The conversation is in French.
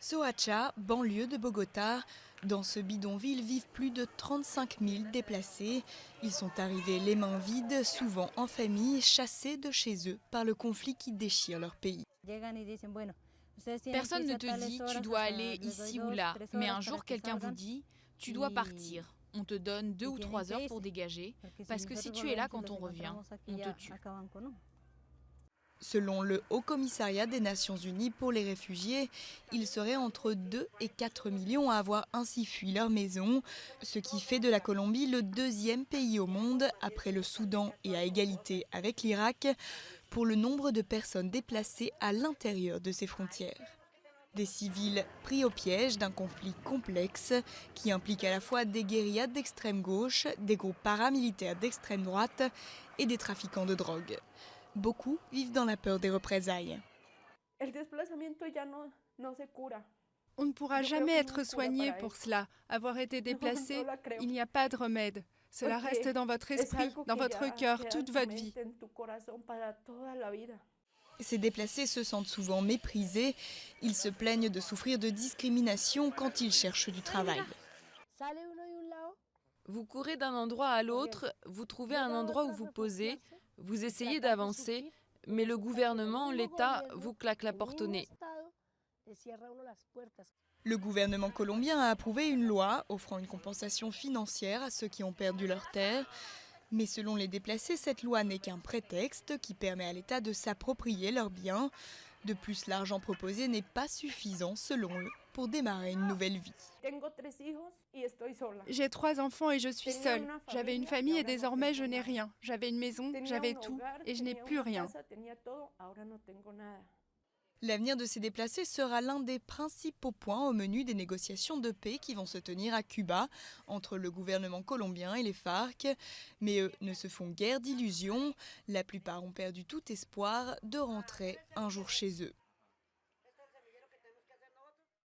Soacha, banlieue de Bogota. Dans ce bidonville vivent plus de 35 000 déplacés. Ils sont arrivés les mains vides, souvent en famille, chassés de chez eux par le conflit qui déchire leur pays. Personne ne te dit tu dois aller ici ou là, mais un jour quelqu'un vous dit tu dois partir. On te donne 2 ou 3 heures pour dégager, parce que si tu es là quand on revient, on te tue. Selon le Haut Commissariat des Nations Unies pour les réfugiés, il serait entre 2 et 4 millions à avoir ainsi fui leur maison, ce qui fait de la Colombie le deuxième pays au monde, après le Soudan et à égalité avec l'Irak, pour le nombre de personnes déplacées à l'intérieur de ses frontières. Des civils pris au piège d'un conflit complexe qui implique à la fois des guérillas d'extrême gauche, des groupes paramilitaires d'extrême droite et des trafiquants de drogue. Beaucoup vivent dans la peur des représailles. On ne pourra jamais être soigné pour cela. Avoir été déplacé, il n'y a pas de remède. Cela reste dans votre esprit, dans votre cœur, toute votre vie. Ces déplacés se sentent souvent méprisés. Ils se plaignent de souffrir de discrimination quand ils cherchent du travail. Vous courez d'un endroit à l'autre, vous trouvez un endroit où vous posez, vous essayez d'avancer, mais le gouvernement, l'État, vous claque la porte au nez. Le gouvernement colombien a approuvé une loi offrant une compensation financière à ceux qui ont perdu leurs terres. Mais selon les déplacés, cette loi n'est qu'un prétexte qui permet à l'État de s'approprier leurs biens. De plus, l'argent proposé n'est pas suffisant, selon eux, pour démarrer une nouvelle vie. J'ai 3 enfants et je suis seule. J'avais une famille et désormais je n'ai rien. J'avais une maison, j'avais tout et je n'ai plus rien. L'avenir de ces déplacés sera l'un des principaux points au menu des négociations de paix qui vont se tenir à Cuba entre le gouvernement colombien et les FARC. Mais eux ne se font guère d'illusions. La plupart ont perdu tout espoir de rentrer un jour chez eux.